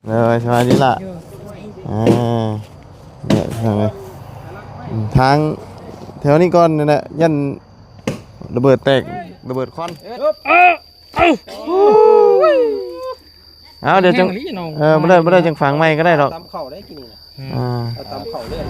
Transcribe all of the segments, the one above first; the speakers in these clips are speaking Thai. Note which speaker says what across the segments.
Speaker 1: เลยสวัสดีล่ะอ่าเนี่ยทางไงทางแถวนี้ก่อนนี่แหละยันระเบิดแตกระเบิดควันเอาเดี๋ยวจังไม่ได้จังฝังไม่ก็ได้หรอก
Speaker 2: ตำเข่าได้กินนี่นะตำเข่าเลย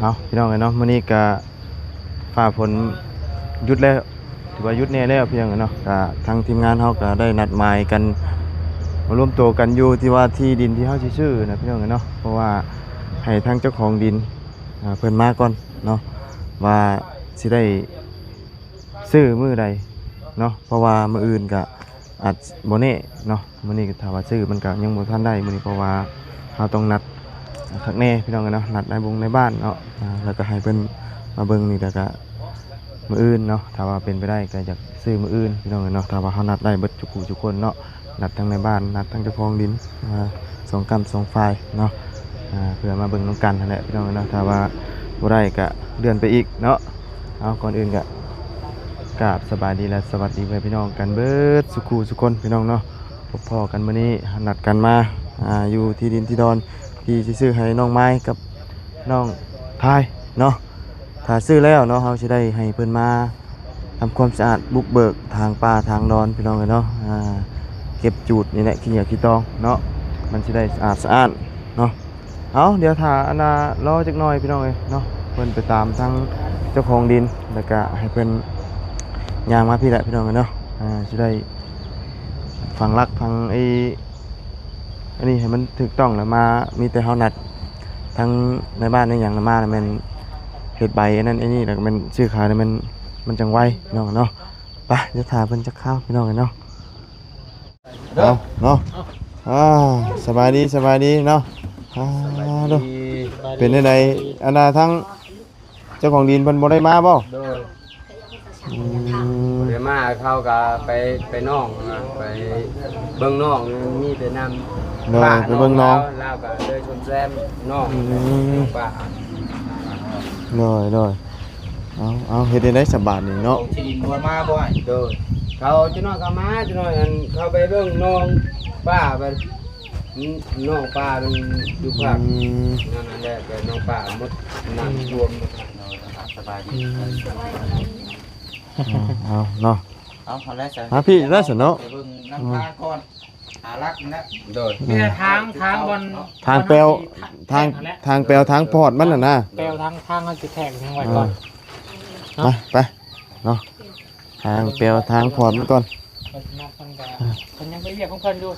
Speaker 1: เอาพี่น้องกันเนาะมื้อนี้ก็ฝ่าฝนหยุดแล้วถือว่าหยุดแน่แล้วพี่น้องกันเนาะก็ทางทีมงานเฮาก็ได้นัดหมายกันมารวมตัวกันอยู่ที่ว่าที่ดินที่เฮาสิซื้อนะพี่น้องกันเนาะเพราะว่าให้ทางเจ้าของดินเพิ่นมาก่อนเนาะว่าสิได้ซื้อมื้อใดเนาะเพราะว่ามื้ออื่นก็อาจบ่แน่เนาะมื้อนี้ก็ถ้าว่าซื้อมันก็ยังบ่ทันได้มื้อนี้เพราะว่าเฮาต้องนัดคักแน่พี่น้องกันเนาะนัดในวงในบ้านเนาะแล้วก็ให้เพิ่นมาเบิ่งนี่แล้วก็มื้ออื่นเนาะถ้าว่าเป็นไปได้ก็อยากซื้อมื้ออื่นพี่น้องกันเนาะถ้าว่าเฮานัดได้เบิดทุกคนเนาะนัดทั้งในบ้านนัดทั้งเจ้าของดินสองกรรมสองฝ่ายเนาะเพื่อมาเบิ่งนำกันนั่นแหละพี่น้องกันเนาะถ้าว่าบ่ได้ก็เลื่อนไปอีกเนาะเอาก่อนอื่นก็กราบสบายดีและสวัสดีพี่น้องกันเบิดสุคนพี่น้องเนาะพบพ่อกันมื้อนี้นัดกันมาอยู่ที่ดินที่ดอนที่สิซื้อให้น้องไม้กับน้องทายเนาะถ้าซื้อแล้วเนาะเฮาสิได้ให้เพิ่นมาทำความสะอาดบุกเบิกทางป่าทางดอนพี่น้องกันเนาะเก็บจูดนี่แหละขี้เหนียวขี้ตองเนาะมันสิได้สะอาดเนาะเอาเดี๋ยวถ้าอันน่ะรอจักหน่อยพี่น้องเอ้ยเนาะเพิ่นไปตามทางเจ้าของดินแล้วก็ให้เพิ่นย่างมาพี่แหละพี่น้องกันเนาะสิได้ฟังรักฟังอันนี้ให้มันถูกต้องแล้วมามีแต่เฮานัดทั้งในบ้านในหยังมาแล้วมันเฮ็ดใบอันนั้นอันนี้แล้วก็มันซื้อขายแล้วมันจังไวพี่น้องเนาะไปเดี๋ยวถ่าเพิ่นจักข้าวพี่น้องกันเนาะเอาเนาะสบายดีเนาะเด้อเป็นจังไดอันน่ะทั้งเจ้าของดินเพิ่นบ่ได้มาบ่
Speaker 2: เดี๋ยวมาเขาก็ไปน้องไปเบิ่งน้องมีแต่น้ำ
Speaker 1: ป้าไปเบิ่งน้อง
Speaker 2: แล้วก็เลยชนแซมน้องป้า
Speaker 1: เลยเอาเฮ็ดได้สบายนี่เนาะ
Speaker 2: ที่ดินบ่มาบ่โดยเขาจะน้อยก็มาจะน้อยเขาไปเบิ่งน้องป้าไปน้องป้ามันอยู่ภาคนั่นแหละแต่น้องป้าหมดน้ำรวมสบายดี
Speaker 1: เอาเนาะ
Speaker 2: เอาแล้วจ้
Speaker 1: ะพี่ได้สิเนาะ
Speaker 2: ไปเบิ่งน้ำทางก่อนหารักนะโดย
Speaker 3: มีทางบน
Speaker 1: ทางแปลวทางแปลวทางพอดมันน่ะนะ
Speaker 3: แปลวทางมันสิแทงทางไว้ก่อน
Speaker 1: ไปเนาะทางแปลวทางพอดมันก่อน
Speaker 3: มันยังไปเรียกของเพิ่นอยู่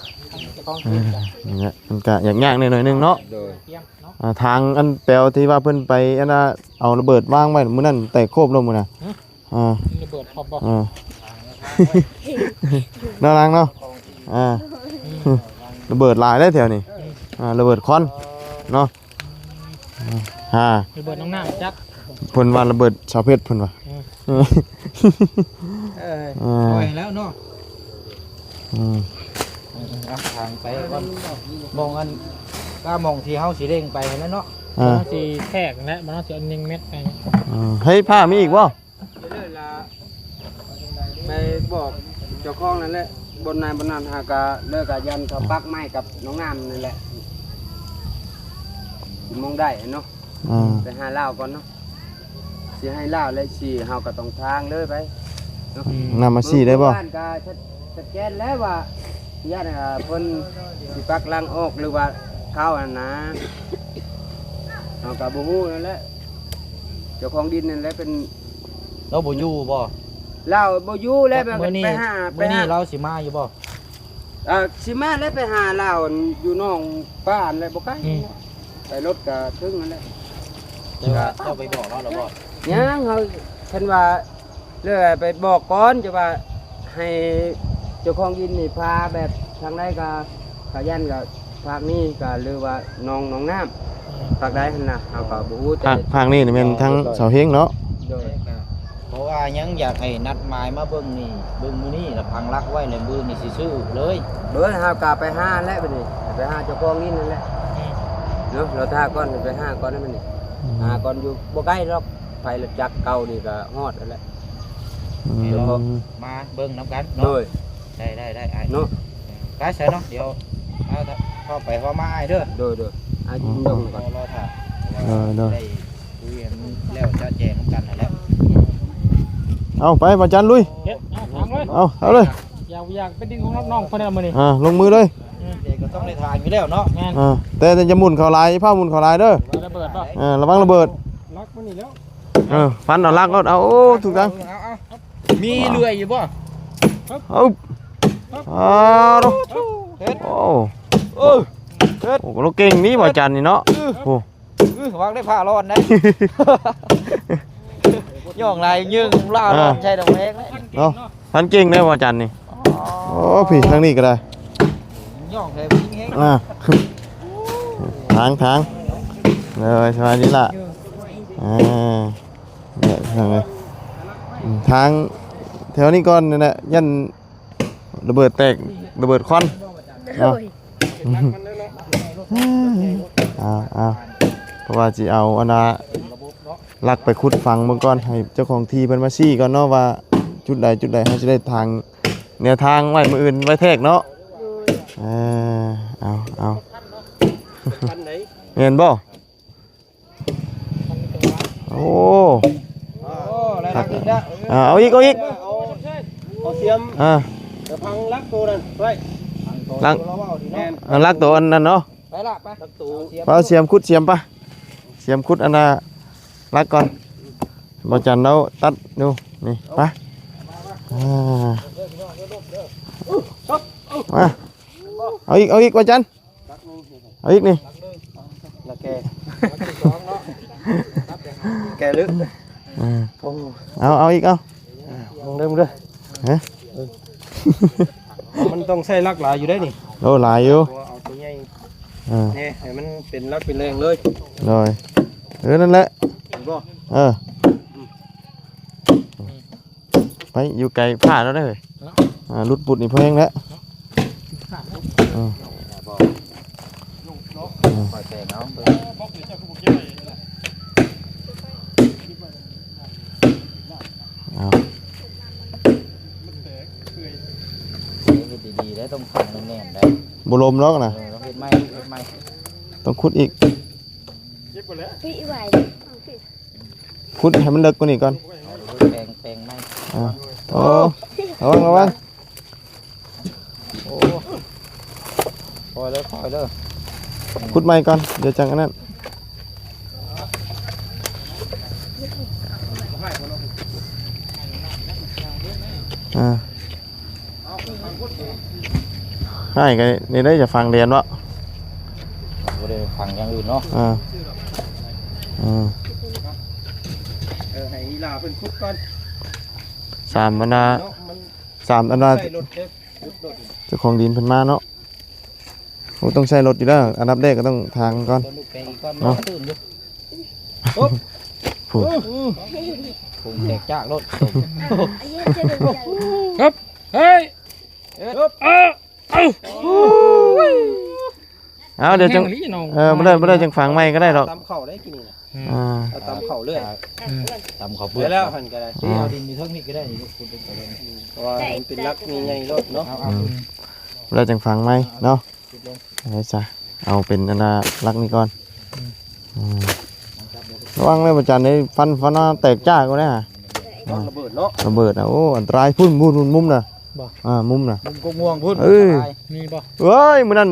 Speaker 1: เนี่ยมันก็ยากๆหน่อยนึงเนาะทางอันแปลวที่ว่าเพิ่นไปอันน่ะเอาระเบิดวางไว้มื้อนั้นแต่โคบลงมื้อน่ะ
Speaker 3: ระเบิดพอบ่
Speaker 1: น่ารักเนาะระเบิดหลายได้แถวนี้ระเบิดควันเนาะ
Speaker 3: ระเบิดน้องน้ำจัก
Speaker 1: เพิ่นว่าระเบิดชาวเพชรเพิ่นว่า
Speaker 2: ปล่อยแล้วเนาะทางไปก่อนมองอันก็มองที่เฮาสิเร่งไปแล้วเนาะ
Speaker 3: มันสิแทกและมันสิอัน1เม็ดไป
Speaker 1: เฮ้ยผ้ามีอีกบ่
Speaker 2: ไปบอกเจ้าของนั่นแหละบนนานหากะเลิกกะยันเขาปักไม้กับน้องน้ำนั่นแหละมองได้เนาะไปหาเล่าก่อนเนาะสิให้เล่าเลยสิเฮาก็ต้องทางเลยไป
Speaker 1: นำมาสิได้บ่
Speaker 2: บ้านก็ชัดแจ้งแล้วว่าญาติเพิ่นสิปักลังออกหรือว่าเข้าอันนะเฮาก็บ่ฮู้นั่นแหละเจ้าของดินนั่นแหละเป็น
Speaker 4: เราบ่อยู่บ่
Speaker 2: เราบ่อยู่แล้วไปหา
Speaker 4: เราสิมาอยู่บ่
Speaker 2: สิมาแล้วไปหาเราอยู่น้องป้าอะไรบ่ไกลไปรถก็ถึงนั่นแหละ
Speaker 4: เจ้าไปบอกเราแล้วบ่
Speaker 2: ยังเฮาเพิ่นว่าเรื่อยไปบอกก่อนจะว่าให้เจ้าของดินนี่พาแบบทางใดก็ยันก็ภาคนี้ก็หรือว่าน้องน้ำภาคใดหั่นน่ะเฮาก็บ่ฮู้
Speaker 1: แต่ภาคนี้นี่แม่นทั้งเสาเฮงเนาะ
Speaker 4: เพราะว่ายังอยากให้นัดหมายมาเบิ่งนี่เบิ่งมื้อนี้แล้วพังรักไว้แล้วมื้อนี่สิซื้อเลย
Speaker 2: เฮากะไปหาแล้วบัดนี้ไปหาเจ้าของนี่นั่นแหละ เนาะเราท่าก้อนไปห้าก้อนนั่นมันนี่ห้าก้อนอยู่บ่ใกล้หรอกไฟรถจักรเก่านี่ก็ฮอดแล้วแหละ
Speaker 4: มาเบิ่งน้ำกัน
Speaker 2: โด
Speaker 4: เนาะ
Speaker 2: ย
Speaker 4: ได้ไอ้
Speaker 2: เนาะ
Speaker 4: ได้ใช่เนาะเดี๋ยวเอาเข้าไปเข้ามาไอ้เด้อ
Speaker 2: โดยอาจินดงก่อน
Speaker 4: รอถ่าได้คุยกันแล้วจะแจงน้ำกันนั่นแหละ
Speaker 1: เอาไปบ่จันลุย
Speaker 3: เฮ็ดเอาทางเลย
Speaker 1: เอาเลย
Speaker 3: อยากไปดึงของน้องๆคนนั้นมื้อนี้
Speaker 1: ลงมือเลย
Speaker 4: เด็กก็ต้องได้ทานอยู่แล้วเนาะ
Speaker 3: แม่น
Speaker 1: แต่จะหมุนเข้าลายผ้าหมุนเข้าลายเด้อ
Speaker 3: ระเบิดป่ะ
Speaker 1: ระวังระเบิด
Speaker 3: ล็อกมื้อนี้แล้ว
Speaker 1: ฟันเอาลากเอาโอ้ถูกต้อง
Speaker 4: มีเลื่อยอยู่บ่
Speaker 1: เอาดูโอ้โอ้เราเก่งนี่บ่จันนี่เนาะโอ้
Speaker 4: วางได้ผ้าร้อนได้ย่องลายยืงล่าร้อนใช่ดอกเล็ก
Speaker 1: เนาะพันเก่งได้บ่จันนี่โอ้ผีทางนี้ก็ได้
Speaker 4: ย่องเลยวิ่งเฮง
Speaker 1: ทางเลยสบายดีล่ะเนี่ยทางแถวนี้ก่อนนี่แหละยันระเบิดแตกระเบิดควันเนาะเอาเพราะว่าจะเอาอันน่ะลักไปขุดฝังเมื่อก่อนให้เจ้าของที่เพิ่นมาชี้ก่อนเนาะว่าจุดใดเขาจะได้ทางแนวทางไว้มื้ออื่นไว้แทกเนาะเอาเห็นบ่โอ้
Speaker 4: อะไรนักดินนะ
Speaker 1: เอาอีก
Speaker 2: เอาเสียม
Speaker 1: จะ
Speaker 2: พังลักตัวนั้นไว้
Speaker 1: ลักตัวอันนั้นเนาะ
Speaker 4: ไปละไป
Speaker 2: ลักตัว
Speaker 1: เอาเสียมขุดเสียมปะเสียมขุดอันน่ะลักก่อนบ่จันเราตัดดูนี่ไปมาเอาอีกบ่จันเอาอีกนี่
Speaker 2: ละแกแกลึก
Speaker 1: เอาอีกเอา
Speaker 2: มองเริ่มเด้อ
Speaker 1: ฮะ
Speaker 2: มันต้องใช้ลักหลายอยู่ได้นี่
Speaker 1: โลหลายอยู่
Speaker 2: เอาตัวใหญ่
Speaker 1: อ่า
Speaker 2: นี่ให้มันเป็นลักเป็นแรงเลย
Speaker 1: rồiนั่นแหละ
Speaker 2: เห็นบ่
Speaker 1: ไปอยู่ไกลผ่าแล้วได้เลยรุดปุดนี่เพลงแล้ว
Speaker 4: ปล่อยแตงเอา ดีๆได้ต้องฟังแน่นๆได้
Speaker 1: บุลมแล้วนะ
Speaker 4: ต้องเฮ็ดไม้
Speaker 1: ต้องขุดอีก
Speaker 5: พี่ไหว
Speaker 1: ขุดให้มันเลิกกว่านี้ก่อน
Speaker 4: แปลงไม้
Speaker 1: โอ้ระวัง
Speaker 4: โอ้คอยเลย
Speaker 1: ขุดใหม่ก่อนเดี๋ยวจังอันนั้นให้กันนี่ได้จะฟังเรียนวะ
Speaker 4: บ่ได้ฟังอย่างอื่นเนาะ
Speaker 2: ให้อีลาเพิ่นคุกก่อน
Speaker 1: สามอันนา
Speaker 2: เนาะมัน
Speaker 1: สามอันนา
Speaker 2: ใส่รถเด้อรถ
Speaker 1: เจ้าของดินเพิ่นมาเนาะโอ้ต้องใช้รถอยู่แล้วอันดับแรกก็ต้องทางก่อน
Speaker 4: ลูกแปลงอีกก้อนมาตื่นอยู่
Speaker 1: ผูก
Speaker 4: ผมแตกจากรถ
Speaker 5: ไอ้เหี้ยจะโดนใจ
Speaker 3: เฮ้ย
Speaker 1: เอาเดี๋ยวจังไม่ได้จังฝังไม่ก็ได้หรอก
Speaker 2: ตำเข่าได้กี่นี่นะ
Speaker 1: อ่า
Speaker 2: เอาตำเข่าเรื่อย
Speaker 4: ตำข้าว
Speaker 2: เบื่
Speaker 4: เบื่
Speaker 2: อ
Speaker 4: อ
Speaker 2: แล้วหันก็ได้
Speaker 4: เอาดินอยู่เทั้งนี้ก็ได้นี่ลูกคุณเป็นไปเลย
Speaker 2: เพราะว่ามันเป็นลักมีใหญ่รถเนาะ
Speaker 4: เอา
Speaker 1: ไม่ได้จังฝังไม่เนาะอะไรจ้ะเอาเป็นอันน่ะรักนี่ก่อนระวังเลยประจันในฟันแตกจ้าก็ได้ฮะ
Speaker 2: ระเบิดเนาะ
Speaker 1: ระเบิดอ่ะโอ้อันตรายพุ่นมุมน่ะมุมน่ะ
Speaker 4: มุมก็ง่วงพุ่น
Speaker 3: มีบ่
Speaker 1: เฮ้ยมื้อนั้น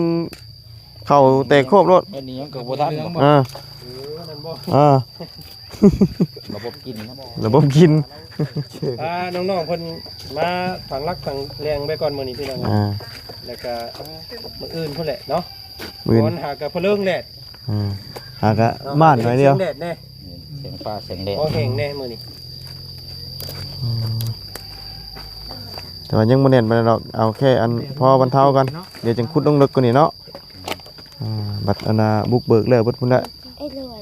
Speaker 1: เข่าแตกโคบรถ
Speaker 4: เอ็นนี้ยังเกิดบ่ทัน ระบบกินนะ
Speaker 1: ระบบกิน
Speaker 2: น้องๆเพิ่นมาฝังรักฝังแรงไปก่อนมื้อนี้พี่น้องแล้วก็มื้ออื่นพุ่นแหละเนาะ
Speaker 1: มื้อ
Speaker 2: คนหากะเพลิงแดด
Speaker 1: หากะบ้านหน่อยเดียว
Speaker 2: แดดแน่
Speaker 4: เสียงฟ้าเสียงแดด
Speaker 2: พอแห้งแน่มื้อนี้
Speaker 1: แต่ว่ายังบ่เน้นไปหรอกเอาแค่อันพอบรรเทากันเดี๋ยวจังขุดลงลึกกว่านี้เนาะบัดอันน่ะบุกเบิกแล้วเบิดพุ่นละ
Speaker 5: ไอ้เลย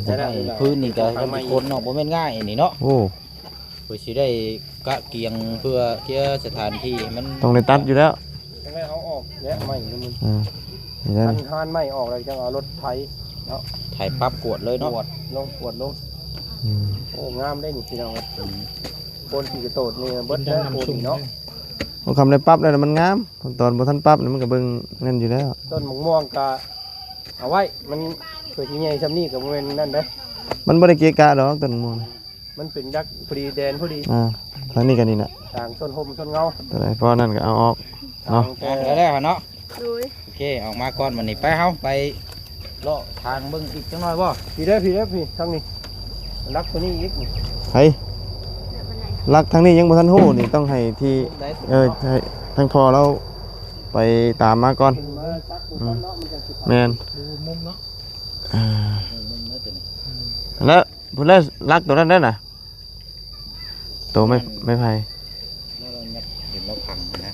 Speaker 4: จะได้พื้นนี่ก็ยังเป็นคนเนาะบ่แม่นง่ายนี่เนาะ
Speaker 1: โอ้
Speaker 4: เพื่อสิได้กะเกียงเพื่อเคลียร์สถานที่มัน
Speaker 1: ต้องได้ตัดอยู่แล้ว
Speaker 2: จังได๋เอาออกแล้วใหม่มัน
Speaker 1: เ นี่ได้
Speaker 3: ทานไม่ออกเลยจังเอารถไถ
Speaker 4: ไถปั๊บกวดเลยเนาะ
Speaker 3: ปวดลง
Speaker 1: อืม
Speaker 3: โอ้งามได้นี่พี่น้องคนที่กระโดดนี่เบิดได้โคนเนาะ
Speaker 1: เอาคำได้ปั๊บแล้วมันงามตอนบ่ทันปั๊บนี่มันก็เบิ่งนั่นอยู่แล้ว
Speaker 3: ต้นมะม่วงก็เอาไว้มันเพื่อที่ใหญ่ซำนี้ก็บ่แม่นนั่นเด้
Speaker 1: มันบ่ได้เกะกะดอกต้นม่วง
Speaker 3: มันเป็นยักษ์พอดีแดนพอดี
Speaker 1: ทางนี้ก็นี่น่ะ
Speaker 3: ต่างต้นโฮมต้นเงา
Speaker 1: ตัวใดพอนั่นก็เอาออก เนาะ
Speaker 3: ต่าง
Speaker 4: ได้
Speaker 3: แต่
Speaker 4: แล้วเนาะ
Speaker 5: โดย
Speaker 4: โอเคออกมาก่อนวันนี้ไปเฮาไปเลาะทางเบิ่งอีกจังหน่อยบ่
Speaker 3: พี่ทางนี้รักตัวนี้อีกนี่
Speaker 1: ไผลักทางนี้ยังบ่ทันฮู้นี่ต้องให้ที่
Speaker 4: ได้
Speaker 1: ให้ทางพอเราไปตามมาก่อน
Speaker 3: ขึ้นมาซักบุกันเนาะมันจะสิ
Speaker 1: แม่น
Speaker 3: ดูมุมเนาะ
Speaker 1: อ่า
Speaker 4: มึงเนื้อตัวนี้
Speaker 1: แล้วพุ่นแล้วลักตัวนั้นได้น่ะตัวไม่ไผ
Speaker 4: แล้วเรายัดเห็นเราพังนะ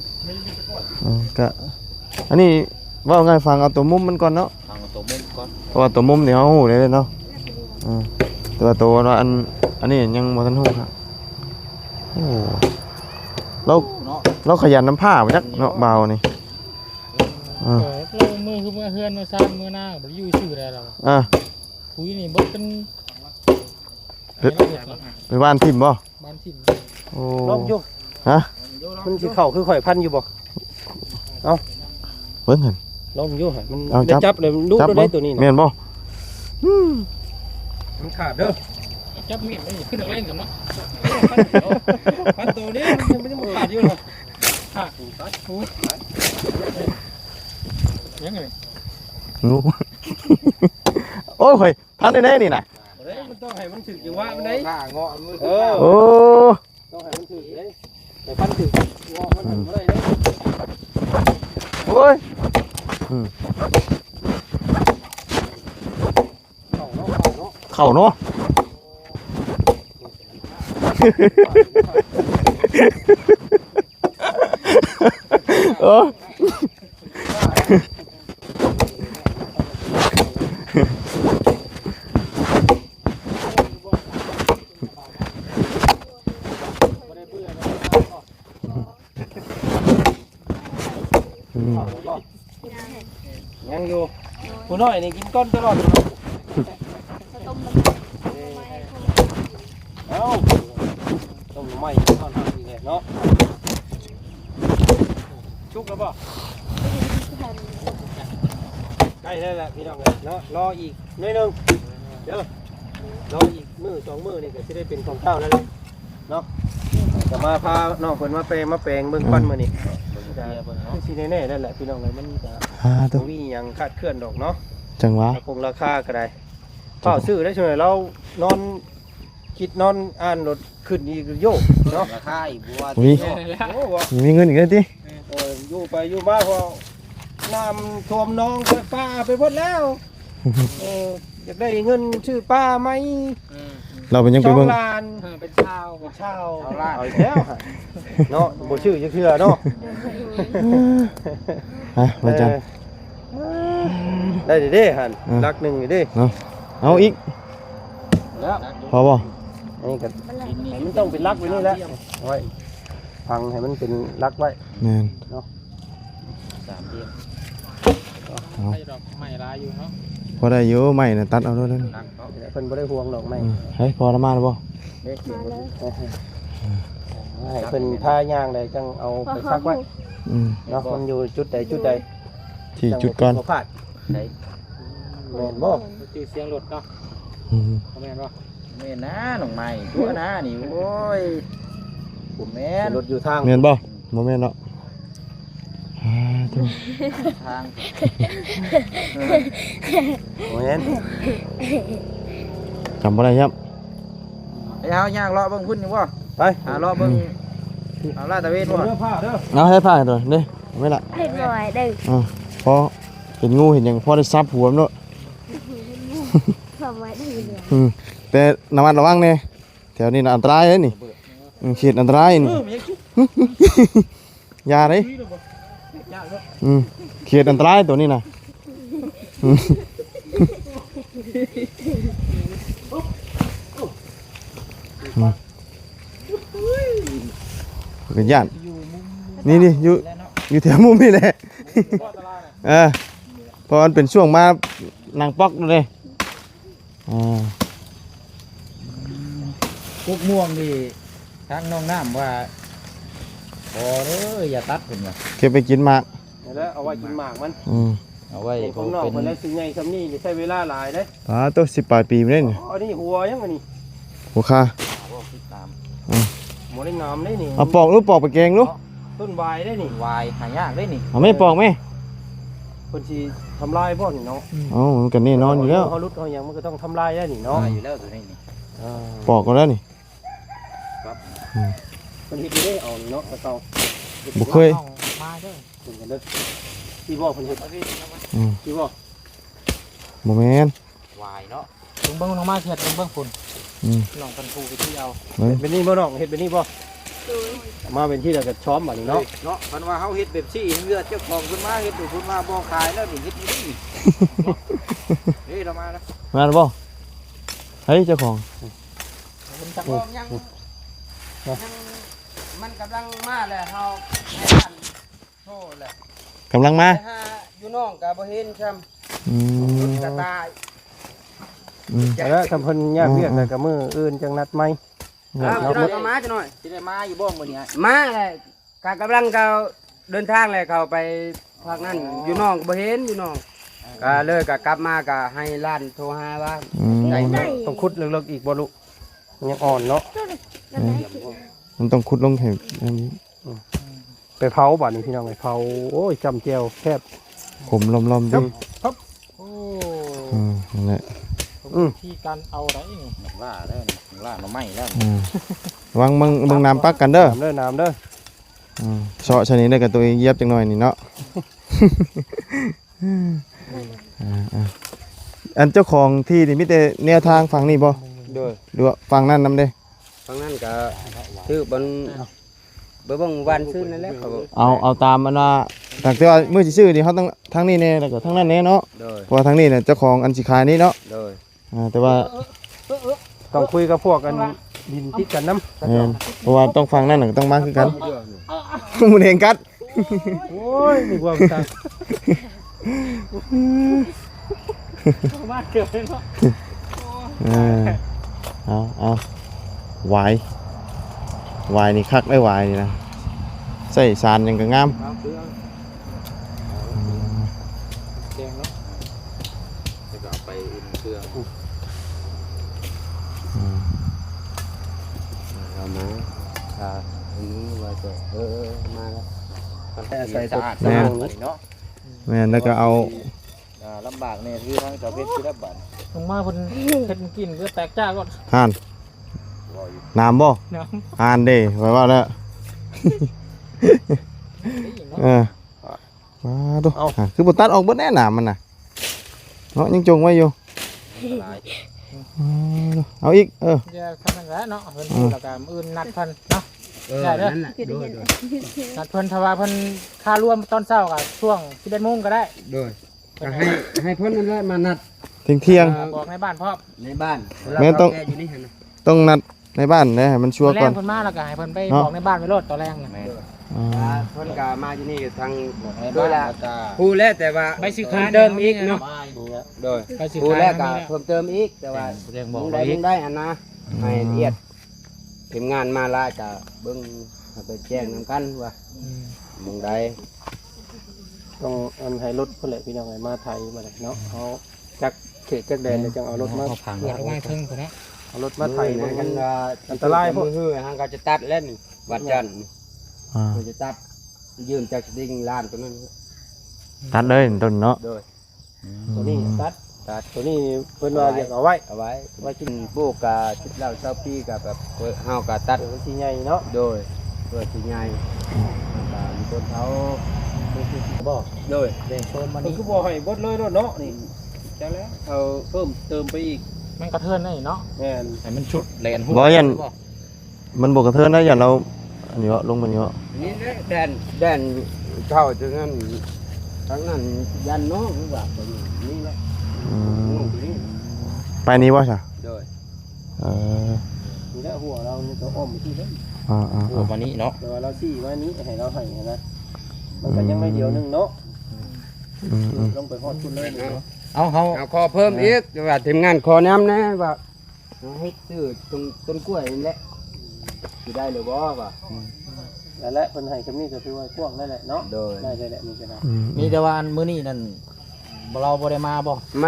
Speaker 1: ก็อันนี้เว่าง่ายฟังเอาตัวมุมมันก่อนเนาะ
Speaker 4: พังตัวมุมก่อน
Speaker 1: เพราะว่าตัวมุมนี่เขาฮู้เลยเนาะแต่ว่าตัวว่าอันนี้ยังบ่ทันฮู้ครับโอ้เรา
Speaker 4: เนาะ
Speaker 1: เราขยันน้ำผ้าไปจักเนาะเบานี่
Speaker 3: เรามือคือมือเฮือนมาสร้างมือหน้าบ่อยู่ชื่อได้แล้ว
Speaker 1: อ่า
Speaker 3: ปุ๋ยนี่เบิดเป็น
Speaker 1: ไปบ้านทิมบ่
Speaker 3: บ้านถิ่น
Speaker 1: โอ้
Speaker 3: ลองอยู่
Speaker 1: ฮะ
Speaker 3: มันสิเข้าคือข่อยพันอยู่บ่
Speaker 1: เบิ่งหั่น
Speaker 3: ลองอยู่หั่นมัน
Speaker 1: เอา
Speaker 3: ได้จับเลยลูก
Speaker 1: จับ
Speaker 3: ได้ตัวนี้
Speaker 1: แม่นบ่
Speaker 3: มันขาดเด้อ
Speaker 6: จับมีดไม่ขึ้นเล่นกันเนาะ
Speaker 3: พันตัวนี้มันไม่ได้มันขาดอยู่หรอก
Speaker 6: ยังไง
Speaker 1: งู โอ้ยข่อยพันได้แน่นี่น่ะ
Speaker 3: มันต้องให้มันถึกอยู่ว่ามันได้
Speaker 4: ข้าเงาะมือ
Speaker 1: โอ้
Speaker 3: ต้องให้มันถึกเลยแต่พันถึกงอมันบ่ได้เด้
Speaker 1: โอ้ย
Speaker 3: เข้าเนาะ
Speaker 1: เข่าเนาะ เออ
Speaker 3: ยังอยู่ผู้น้อยนี่กินก้อนตลอด
Speaker 5: ต้มน้
Speaker 3: เอ้าต้มไม้ตอนทำนี่แหละเนาะชุกแล้วป่ะ
Speaker 5: ำ
Speaker 3: ใกล้ได้แล้วพี่น้องเนาะรออีกนิดนึงเดี๋ยวรออีกมื้อ2มื้อนี่ก็สิได้เป็นของเจ้าแล้วเลยเนาะจะมาพาน้องเพิ่นมาแปลงเบิ่งก่อนมื้อนี้
Speaker 4: เบิ่งเบียร์เบิ่งเนาะ
Speaker 3: สิแน่ๆนั่นแหละพี่น้องเอ้ยมันจะ
Speaker 1: ตัว
Speaker 3: บ่มีหยังคาดเคลื่อนดอกเนาะ
Speaker 1: จังหวะ
Speaker 3: คงราคาก็ได้เฝ้าซื้อได้ใช่ไหมเรานอนคิดนอนอ่านรถขึ้นอีกโยกเนาะ
Speaker 4: ราคาอีกบัว
Speaker 1: มี
Speaker 3: โอ้โห
Speaker 1: มีเงินอีกแล้วติ
Speaker 3: อยู่ไปอยู่มาพอน้ำท่วมน้องไปป้าไปหมดแล้วอยากได้เงินชื่อป้าไหม
Speaker 1: เราเป็นยังไป
Speaker 3: ช่อง
Speaker 1: เบิ่ง
Speaker 3: ลาน
Speaker 6: เป็นชาว
Speaker 3: เช่าเอาอีกแล้วเนาะบ่ชื่อจะเชื่อเนาะ
Speaker 1: ฮะมาจัง
Speaker 3: ได้เด้หันรักหนึ่งเด้
Speaker 1: เอาอีก
Speaker 3: แล้ว
Speaker 1: พอบ่
Speaker 3: นี่กันมันต้องเป็นรักไว้นี่แหละไว้พังให้มันเป็นรักไว้
Speaker 1: แม่น
Speaker 4: 3เดือน
Speaker 6: ให้ดอกไม้ลายอยู่เนาะ
Speaker 1: พอได้อยู่ไม่น่ะตัดเอาด้วยนั่น
Speaker 4: รักเนาะ
Speaker 3: เพิ่นบ่ได้ห่วงดอกไม้
Speaker 1: ให้พอละมาแล้วบ่
Speaker 3: ให้เพิ่นท่าย่างได้จังเอาไปซักไว้
Speaker 1: อืม
Speaker 3: เนาะมันอยู่จุดใดจุดใด
Speaker 1: ที่จุดก่อน
Speaker 3: บ่พลาด
Speaker 4: ไหน
Speaker 3: แม่นบ่
Speaker 6: จือเสียงรถเนาะ
Speaker 1: อืม
Speaker 6: แม่นบ่
Speaker 4: แม่นะน้องใหม่ตัวนะนี่โอ้ยผมแม่น
Speaker 3: รถอยู่ทาง
Speaker 1: แม่นบ่บ่แม่นเนาะอ่าตัว
Speaker 4: ทาง
Speaker 3: แม่น
Speaker 1: จำบ่ได้ครับ
Speaker 4: ไอ้เฮาย่างเลาะเบิ่งพุ่นอยู่บ่
Speaker 3: ไป
Speaker 4: หาเลาะเบิ่งเอาลาดตระเวนบ่
Speaker 3: เด้อผ้าเด้อ
Speaker 1: เอาให้ผ้าตัวนี่ไม่ละ
Speaker 5: เรียบร้อยเด้อ
Speaker 1: พอเห็นงูเห็นหยังพอได้ซับหัวมันเนาะ
Speaker 5: ทำไว้ได้เลย
Speaker 1: แต่ระมัดระวังแน่แถวนี้น่ะอันตรายเลยนี่เขตอันตรายนี่อย่าเด้เขตอันตรายตัวนี้น่ะเป็นย่านนี่อยู่แถวมุมนี่แหละ เพราะมันเป็นช่วงมานั่งป๊อกเลยอ่า
Speaker 4: กุกม่วงนี่ทางน้องน้ำว่าพอเด้ออย่าตัดเพิ่นว่า
Speaker 1: เก็บไปกินหมาก
Speaker 3: นี่แหละเอาไว้กินหมากมัน
Speaker 4: เอาไว้
Speaker 3: ของนอกเพิ่นได้สิใหญ่ซำนี้นี่ใช้เวลาหลายเด้
Speaker 1: ป้าตัว10ปลายปีไม่ได้นี่
Speaker 3: อันนี้หัวยังอันนี้
Speaker 1: หัวค่า
Speaker 3: หมดได้งามได้นี่
Speaker 1: เอาปอกหรือปอกไปแกงลูก
Speaker 3: ต้นวายได้นี่
Speaker 4: วายหายากได้นี่
Speaker 1: เอาไม่ปอกไหม
Speaker 3: เพิ่นสิทำลายบ่นี่เนาะ
Speaker 1: เอามันกันนี่นอนอยู่แล้ว
Speaker 3: เฮารุดเฮาหยังมันก็ต้องทำลายได้นี่เนาะ
Speaker 4: วายอยู่แล้วตัวนี้นี่
Speaker 1: ปอกก็แล้วนี่
Speaker 3: เพิ่นเฮ็ดอยู่ได้เอานี่เนาะกระเซา
Speaker 1: บ่เคย
Speaker 6: ต้องมาเด้อ
Speaker 3: เพิ่นกันเด้อที่บ่เพิ่นเฮ็ด
Speaker 1: อืม
Speaker 3: ที่บ่
Speaker 1: บ่แม่น
Speaker 4: วายเนาะ
Speaker 6: เบิ่งน้องมาเฮ็ดเบิ่งฝุ่น
Speaker 1: อืม
Speaker 6: น้องกันฟูไปที่เอา
Speaker 1: เฮ้ย
Speaker 3: เป็นนี่บ่น้องเฮ็ดเป็นนี่บ่
Speaker 5: โดย
Speaker 3: มาเป็นที่แล้วก็ช้อมบัดนี้เนาะ
Speaker 4: เนาะมันว่าเฮาเฮ็ดแบบซี่เลือดเจ้าของเพิ่นมาเฮ็ดดูเพิ่นมาบ่ขายแล้วนี่เฮ็ดนี่เฮ้ยเรามาแล้ว
Speaker 1: มาแล้วบ่เฮ้ยเจ้าของ
Speaker 6: คุณจัก
Speaker 2: บอกยังมันกำลังมาแหละเฮาให้ท่านโทษแหละ
Speaker 1: กำลังมา
Speaker 2: แต่หาอยู่น้องก็บ่เห็นซ้ำ
Speaker 1: อืม
Speaker 2: กระตาย
Speaker 1: อืม
Speaker 3: แล้วทำเพิ่นยากเวียกแล้วก็มื้ออื่นจังนัดใหม่
Speaker 2: เอาจะหน่อยเอามาจะหน่อย
Speaker 4: สิได้มาอยู่บ่มื้อนี้
Speaker 2: มาเลยกากำลังเขาเดินทางเลยเขาไปภาคนั้นอยู่น้องบ่เห็นอยู่น้องก็เลยก็กลับมาก็ให้ร้านโทรหาว่า
Speaker 1: อืม
Speaker 3: ต้องขุดลึกๆอีกบ่ลูกยังอ่อนเนาะ
Speaker 1: มันต้องขุดลงให้อันนี้
Speaker 3: ไปเผาบัดนี้พี่น้องไปเผาโอ้ยจำแจวแคบ
Speaker 1: ขมล้อมๆดิ
Speaker 6: โอ้
Speaker 1: นั่นแหละ
Speaker 6: ที่การเอาไรนี่
Speaker 4: ว่าแล้วนี่ว่าหน่อไม้แล้ว
Speaker 1: วางมึงน้ำปักกันเด้อ
Speaker 3: น้ำเด้อ
Speaker 1: เฉาะชนิดได้กับตัวเองเหยียบจังหน่อยนี่เนาะอันเจ้าของที่นี่มีแต่แนวทางฝั่งนี้บ่
Speaker 2: โดย
Speaker 1: หรือว่าฝั่งนั้นนำเด้
Speaker 2: ทางนั้นก็คือบนเบิ่งวันซื้อนั่นแหละเขาบอก
Speaker 1: เอาตามมันว่าแต่ว่ามื้อสิซื้อนี่เขาต้องทางนี้แน่แล้วก็ทางนั้นแน่เนาะ
Speaker 2: โดย
Speaker 1: เพราะว่าทางนี้เนี่ยเจ้าของอันสิขายนี่เนาะ
Speaker 2: โดย
Speaker 1: แต่ว่า
Speaker 3: ต้องคุยกับพวกกันดินติดกันน้ำ
Speaker 1: แม่นเพราะว่าต้องฟังนั่นน่ะก็ต้องมาคือกันมันเองกัด
Speaker 3: โอ้ยนึกว่าตาย
Speaker 6: มาเกือบเลยเนาะ
Speaker 1: เอาหวายหวายนี่คักได้หวายนี่นะใส่สารยังก็งาม
Speaker 6: แดงเนาะ
Speaker 4: แล้วก็เอาไปอุ่นเครื่อง
Speaker 2: เอามาอันนี้ว่าจะมาแล้ว
Speaker 3: ใส่
Speaker 4: สะอาด
Speaker 1: แม่น
Speaker 4: เนาะ
Speaker 1: แม่นแล้วก็เอา
Speaker 4: ลำบากเนี่ยคือทางเจ้าเพชรที่รับบัตร
Speaker 6: ลงมาเพิ่นเฮ็ดกินเพื่อแตกจ้าก่อน
Speaker 1: ห่าน
Speaker 4: รออยู่
Speaker 1: น้ำบ่
Speaker 6: เนาะ
Speaker 1: ห่านเด้ไว้ว่าแล้วว้าดูคือบ่ตัดออกเบิดแน่น้ำมันน่ะเนาะยังจงไว้อยู่
Speaker 4: หลาย
Speaker 1: เอาอีก
Speaker 6: อย่าทำนั่นแหละเนาะเพิ่นพูดแล้วก็มื้ออื่นนัดเพิ่นเนาะ
Speaker 2: นั่นแหละ
Speaker 5: คือได้เห็น
Speaker 6: นัดเพิ่นถ้าว่าเพิ่นค่ารวมตอนเช้าก็ช่วง 11:00 นก็ได้
Speaker 2: โดยก็ให้เพิ่นนั่นแหละมานัด
Speaker 1: เที่ยง
Speaker 6: บอกในบ้านพร้อม
Speaker 2: ในบ้าน
Speaker 1: แม่ต้อง
Speaker 2: แกอยู่นี่หั่นน่ะ
Speaker 1: ต้องนัดในบ้านนะให้มันชัวร์
Speaker 6: แร
Speaker 1: ก่อง น
Speaker 6: เพิ่นมาแล้วก็ให้เพิ่นไป
Speaker 1: เนาะ
Speaker 6: บอกในบ้านไว้โลดตอนแรกน่ะ
Speaker 4: แม่
Speaker 2: เพิ่นก็มาอยู่นี่ทาง
Speaker 4: บอกใน
Speaker 2: โด
Speaker 4: บ้าย น
Speaker 2: ละ
Speaker 4: แล้วก็
Speaker 2: ผู้แลแต่ว่า
Speaker 6: ใบสื่อขาย
Speaker 2: เติมอีกเนาะ
Speaker 4: บ้านเนี่ย
Speaker 2: โดย
Speaker 6: ใบสื่อ
Speaker 2: ผู้
Speaker 6: ขาย
Speaker 2: แรกก็
Speaker 6: มีแล้ว
Speaker 2: เพิ่มเติมอีกแต่ว่า
Speaker 4: เรื่องบ
Speaker 2: มึ
Speaker 4: อก
Speaker 2: ง
Speaker 4: เรา
Speaker 2: ได้
Speaker 4: อี
Speaker 2: มึ
Speaker 4: ก
Speaker 2: งได้อันนะให้ละเอียดทีมงานมาละก็เบิ่งให้ไปแจ้งนำกันว่า
Speaker 6: อืม
Speaker 2: มึงได้
Speaker 3: ต้องอันให้รถเพิ่นแหละพี่น้องให้มาไทยมาเลยเนาะเอาจักเขตจักแดนเลยจังเอารถมา
Speaker 4: เอาพัง
Speaker 6: หลังง่ายครึ่งพุ่นนะ
Speaker 3: เอารถมาไทย
Speaker 2: มั
Speaker 3: มัน น
Speaker 2: กัน
Speaker 3: อันตรายพวก
Speaker 2: มือทางก็จะตัดเล่นวัดจันทร์มันจะตัดยืมจากดิ่งลานตรงนั้น
Speaker 1: ตัดเลยต้นเนาะ
Speaker 2: โดย
Speaker 3: ตัวนี้ตัดตัวนี้เพิ่นว่าอยากเอาไว้
Speaker 2: เอาไว้ไว้กินปลูกกับชิดเหล้าเช้าปีกับแบบเฮาก็ตัด
Speaker 3: เดี๋ยวสิใหญ่เนาะ
Speaker 2: โดยเพื่อสิใหญ่มีต้นเขา
Speaker 3: บ่
Speaker 2: โดย
Speaker 6: เด้งโซนมา
Speaker 3: มัน
Speaker 6: นี่
Speaker 3: คือบ่ให้บดเลยเนาะนี่จังแล้วเอาเพิ่มเติมไปอีก
Speaker 6: มันกระเทือนได้เนาะ
Speaker 3: แม่น
Speaker 4: ให้มันชุดแลนหัว
Speaker 1: บ่ยันมันบอกกระเทือนนะอย่าเราอันนี้ลงมันเยอะ
Speaker 2: นี่แหละแดนเข้าถึงนั้นทั้งนั้นยันน้องหรือว่าเป็นนี่แหละน้องนี่
Speaker 1: ไปนี้วะจ้ะ
Speaker 2: โดย
Speaker 3: นี่แหละหัวเรานี่ตัวอ้อมไปที่นั่น
Speaker 4: หัวมานี้เนาะ
Speaker 3: แต่ว่าเราซี่มานี้ให้เราให้นะมันก็ยังไม่เดียวนึงเนาะ ลงไปฮอดคุณเลยเนาะ
Speaker 6: เอาเฮา
Speaker 2: เอาขอเพิ่มอีกว่าทีมงานขอแนมนะว่าให้ซื้อตรงต้นกล้วยนี่แหละสิได้หรือบ่ว่า
Speaker 3: นั่นแหละเพิ่นให้คำนี้ก็ถือว่ากว้างได้แหละเนาะ
Speaker 2: โดย
Speaker 3: ได้แหละนี่ก็ได้
Speaker 6: มีแต่ว่าอันมื้อนี้นั่นเราบ่ได้มาบ่
Speaker 2: ม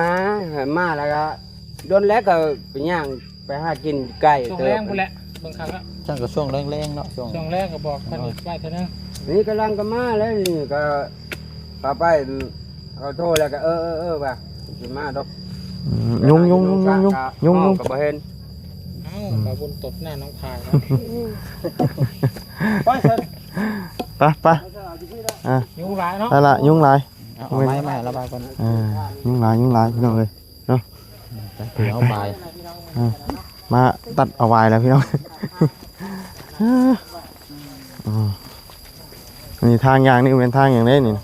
Speaker 2: าแล้วก็โดนแล้วก็ไปย่างไปหากินไก่
Speaker 6: ช่วง
Speaker 2: เติ
Speaker 6: แร
Speaker 2: บ
Speaker 6: งพุ่นแหละเบิ่งครั้งละ
Speaker 4: ช่างก็ช่วงแรงๆเนาะช่วง
Speaker 6: ช่วงแรกก็บอกเพิ่นไว้เท่านั้น
Speaker 2: นี่กำลังก็มาแล้วนี่ก็ป้าไปเขาโทรแล้วก็ว่าสิมาดอก
Speaker 1: ยุง
Speaker 2: ก็บ่เห็น
Speaker 6: เอ้าบ่บุญตบหน้าน้องพายนะ
Speaker 3: ไปเถิด
Speaker 1: ไปอ่ะ
Speaker 6: ยุงหลายเนาะ
Speaker 1: ไปละยุงหลาย
Speaker 4: เอาไม้มาระบายก่อน
Speaker 1: ยุงหลายพี่น้องเอ้ยเนาะ
Speaker 4: ถือเอาไป
Speaker 1: มาตัดเอาไว้แล้วพี่น้องนี่ทางยางนี่เป็นทางอย่างนี้นี่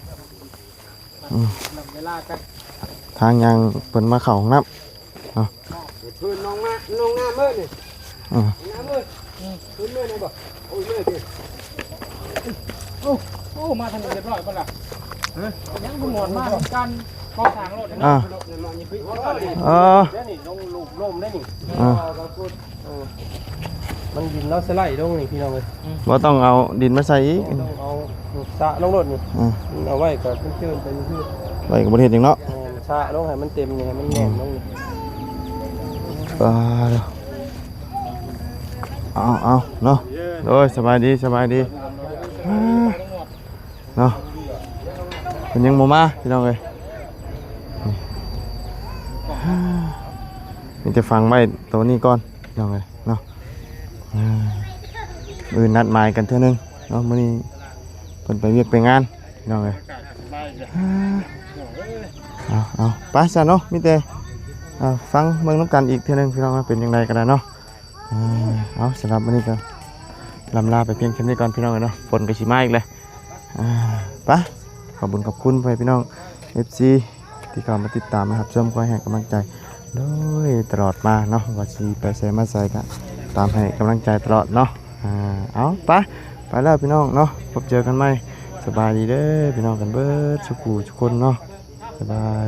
Speaker 2: เวลากัน
Speaker 1: ทางยางเปิดมาเข่าห้องน้
Speaker 2: พื้นน้องน้ำเมื่อนี่
Speaker 1: ำ
Speaker 2: น้ำเมื่อพื้นเมื่อนี่บ่โอ้ยเมื่อสิ
Speaker 6: โอ้มาทางนี้เรียบร้อยเพิ่นล่ะยังบ่หมดมาการก่อสร้างรถเนาะ
Speaker 1: อ่า
Speaker 2: เ
Speaker 3: นี่ลงลูกล่มได้นี่
Speaker 1: อ่า
Speaker 3: มันดินเราสไลด์ลงนี่พี่น้องเอ้ย
Speaker 1: ว่าต้องเอาดินมาใส่อีก
Speaker 3: ต้องเอาสระลงรถนี่
Speaker 1: อ่า
Speaker 3: เอาไว้ก็เชื่อไปซื่อ
Speaker 1: ไว้กับประเทศอย่างเนาะ
Speaker 3: สระลงให้มันเต็มนี่ให้มันแน่นลงนี่
Speaker 1: เดี๋ยวเอาเนาะโอ้ยสบายดีอ่าเนาะเป็นยังโมมาพี่น้องเอ้ยมีจะฟังไว้ตัวนี้ก่อนพี่น้องเอ้ยเนาะอื่นนัดหมายกันเท่านึงเนาะมื้อนี้เพิ่นไปเวียกไปงานพี่น้องเอ้ยเอาไปซะเนาะมีแต่ฟังเบิ่งน้ำกันอีกเท่านึงพี่น้องว่าเป็นยังไงกันนะเนาะเอาสำหรับมื้อนี้ก็ลำลาไปเพียงแค่นี้ก่อนพี่น้องเอ้ยเนาะฝนก็สิมาอีกเลยไปขอบคุณไปพี่น้อง FC ที่เข้ามาติดตามนะครับชมคอยให้กำลังใจโดยตลอดมาเนาะว่าสิไปใส่มาใส่ก็ตามให้กำลังใจตลอดเนาะเอาไปแล้วพี่น้องเนาะพบเจอกันใหม่สบายดีเด้อพี่น้องกันเบิดสุขูทุกคนเนาะสบาย